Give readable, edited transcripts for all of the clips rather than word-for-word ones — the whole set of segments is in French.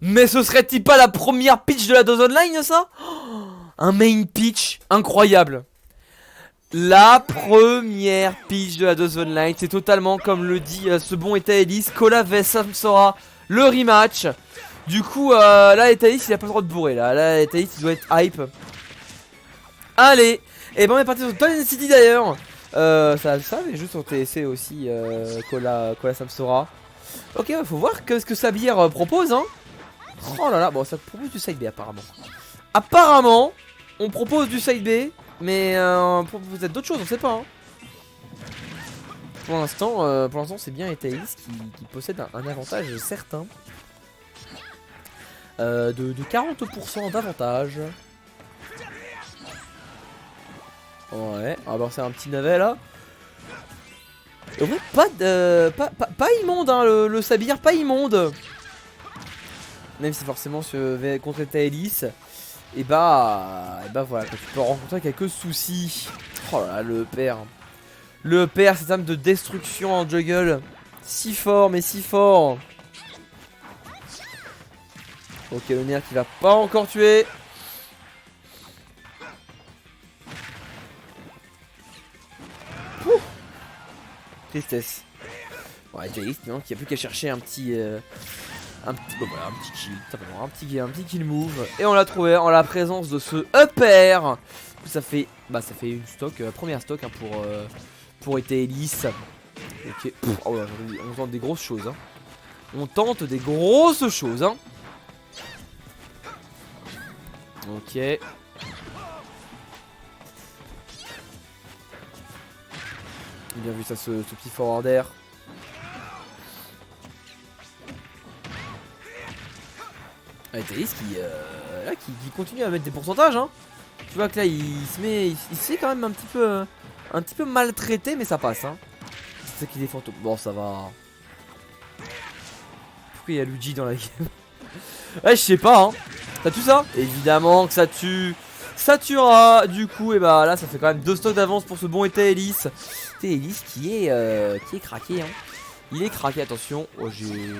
Mais ce serait-il pas la première pitch de la DOS Online, ça? Un main pitch incroyable. La première pitch de la DOS Online, c'est totalement comme le dit ce bon Etaelis, Cola vs Samsora, le rematch. Du coup, là, Etaelis, il a pas le droit de bourrer, là, Etaelis, il doit être hype. Allez, et ben on est parti sur Town City d'ailleurs. Ça, mais juste sur TSC aussi, Cola Samsora. Ok, faut voir ce que Sabir propose, hein. Oh là là, bon, ça propose du side B apparemment. Apparemment, on propose du side B, mais peut-être d'autres choses, on sait pas. Hein. Pour l'instant, c'est bien Etaelis qui possède un avantage certain. De 40% d'avantage. Ouais, on va voir c'est un petit navet là. En vrai, pas immonde, hein, le Sabir, pas immonde. Même si forcément contre Etaelis, et bah voilà, tu peux rencontrer quelques soucis. Oh là là, le père. Le père, cette âme de destruction en juggle. Si fort, mais si fort. Ok, le nerf qui va pas encore tuer. Ouh. Tristesse. Ouais, Etaelis, maintenant qu'il n'y a plus qu'à chercher un petit kill, simplement un petit kill move. Et on l'a trouvé en la présence de ce upper. Ça fait une stock, première stock hein, pour Etaelis. Ok, oh ouais, on tente des grosses choses. Hein. On tente des grosses choses. Hein. Ok. Bien vu ça, ce petit forwarder. Etaelis qui continue à mettre des pourcentages hein. Tu vois que là il se fait quand même un petit peu maltraité mais ça passe hein. C'est ça qui est fantôme. Bon ça va. Pourquoi il y a Luigi dans la game? Ouais je sais pas hein. Ça tue ça? Évidemment que ça tue. Ça tuera du coup et bah là ça fait quand même 2 stocks d'avance pour ce bon Etaelis. Etaelis qui est craqué hein. Il est craqué attention. Oh j'ai.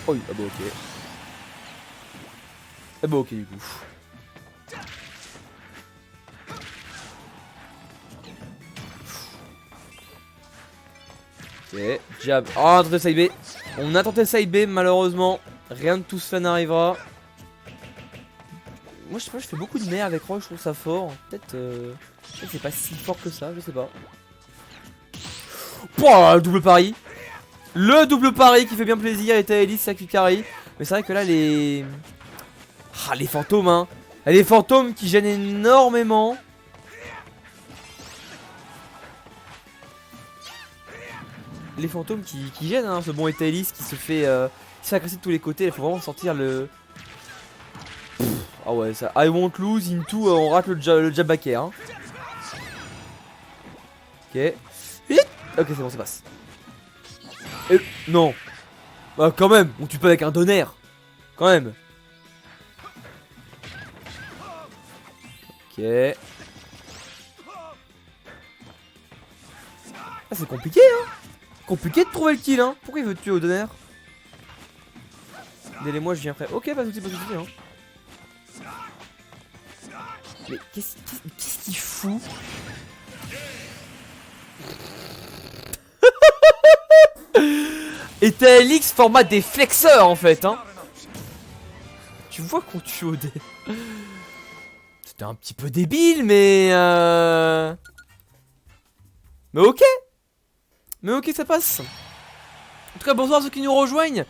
Oh oui, ah bah ok. Ah bah ok du coup. Ok, jab. Oh, on a tenté side B. On a tenté side B, malheureusement. Rien de tout cela n'arrivera. Moi je sais pas, je fais beaucoup de nerfs avec Roy, je trouve ça fort. Peut-être c'est pas si fort que ça, je sais pas. Pouah, le double pari. Le double pari qui fait bien plaisir, Etaelis, ça qui carry. Mais c'est vrai que là les fantômes hein. Les fantômes qui gênent énormément. Les fantômes qui gênent hein, ce bon Etaelis qui se fait agresser de tous les côtés. Il faut vraiment sortir le. Ah ouais ça. I won't lose into on rate le jab back air hein. Ok. Ok c'est bon ça passe. Et... Non. Bah quand même, on tue pas avec un donner. Quand même. Ok. Ah c'est compliqué hein. Compliqué de trouver le kill hein. Pourquoi il veut tuer au donner? Délai-moi je viens après. Ok pas de soucis hein. Mais qu'est-ce qu'il fout? Etaelis format des flexeurs en fait hein. Tu vois qu'on tue au dé. C'était un petit peu débile mais ok. Mais ok ça passe. En tout cas bonsoir à ceux qui nous rejoignent.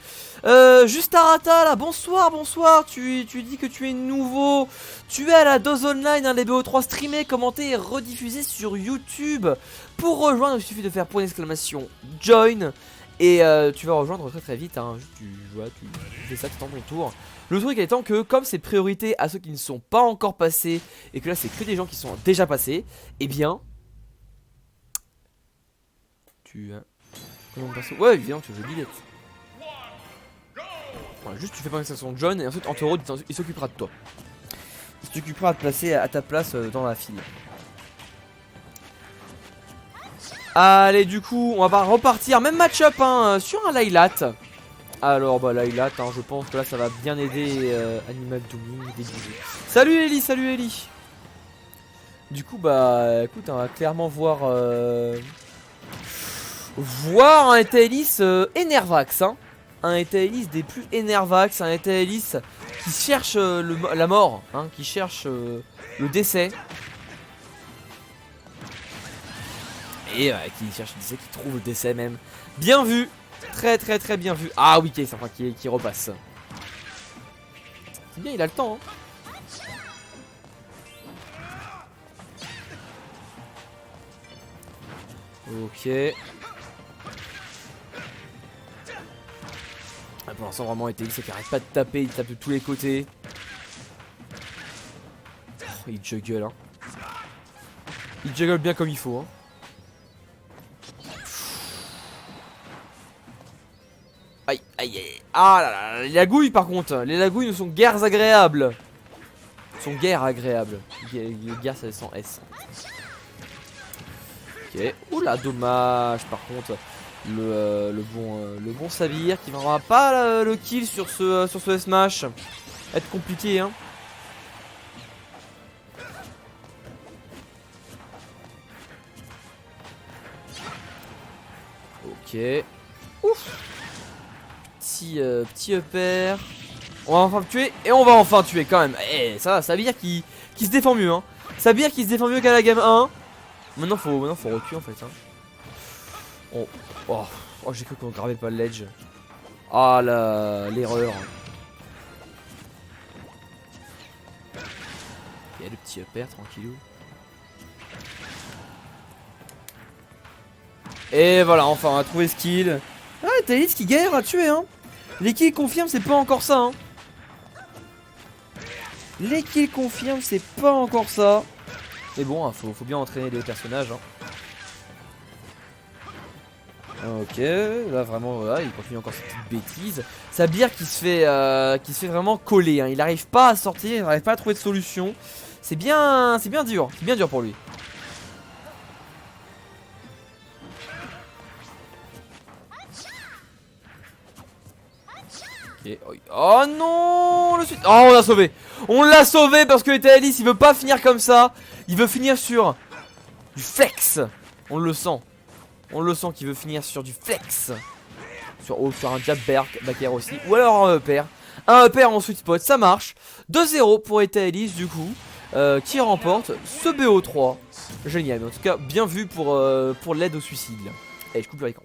Juste Arata là, bonsoir. Tu dis que tu es nouveau. Tu es à la DOS Online, hein, les BO3 streamés, commentés et rediffusés sur YouTube. Pour rejoindre, il suffit de faire point d'exclamation join. Et tu vas rejoindre très vite hein. Tu fais ça, tu attends ton tour. Le truc étant que comme c'est priorité à ceux qui ne sont pas encore passés, et que là c'est que des gens qui sont déjà passés, eh bien ouais évidemment tu veux jouer billette. Voilà, juste tu fais pas une station John et ensuite Antero il s'occupera de toi. Il s'occupera de te placer à ta place dans la file. Allez du coup on va repartir même match-up hein, sur un Lylat. Alors bah là il attend, je pense que là ça va bien aider Animal Dooming. Salut Ellie, salut Ellie. Du coup bah écoute on va clairement voir voir un Etaelis Enervax hein. Un Etaelis des plus Enervax, un Etaelis qui cherche la mort hein, qui cherche le décès. Et qui cherche le décès, qui trouve le décès même. Bien vu. Très très très bien vu. Ah oui, c'est enfin qui repasse. C'est bien, il a le temps hein. Ok. Ah, pour l'instant vraiment Etaelis c'est qu'il arrête pas de taper, il tape de tous les côtés. Oh, il juggle hein. Il juggle bien comme il faut hein. Aïe aïe aïe. Ah là là, les lagouilles par contre. Les lagouilles ne sont guère agréables. Sont guère agréables. Guerre ça sans S. Ok. Oula dommage par contre. Le bon Sabir qui n'aura pas le kill sur ce smash. Être compliqué hein. Ok. Ouf. Petit upper. On va enfin le tuer et on va enfin tuer quand même. Eh ça va, Sabir qui se défend mieux hein. Sabir qui se défend mieux qu'à la game 1. Maintenant faut reculer en fait hein. Oh j'ai cru qu'on gravait pas le ledge. Ah l'erreur. Il y a le petit upper tranquillou. Et voilà enfin on a trouvé ce kill. Ah Etaelis qui galère à tuer hein. Les kills confirment c'est pas encore ça hein. Les kills confirment c'est pas encore ça. Mais bon hein, faut bien entraîner les personnages hein. Ok, là vraiment voilà, il continue encore ses petites bêtises. Sabir qui se fait vraiment coller hein. Il arrive pas à sortir, il arrive pas à trouver de solution. C'est bien dur pour lui. Okay. Oh non le suite. Oh on l'a sauvé. On l'a sauvé parce que Etaelis il veut pas finir comme ça. Il veut finir sur du flex. On le sent. On le sent qu'il veut finir sur du flex. Sur un jab backer aussi. Ou alors un upper. Un upper en sweet spot, ça marche. 2-0 pour Etaelis du coup. Qui remporte ce BO3. Génial. En tout cas, bien vu pour l'aide au suicide. Allez, je coupe le écran.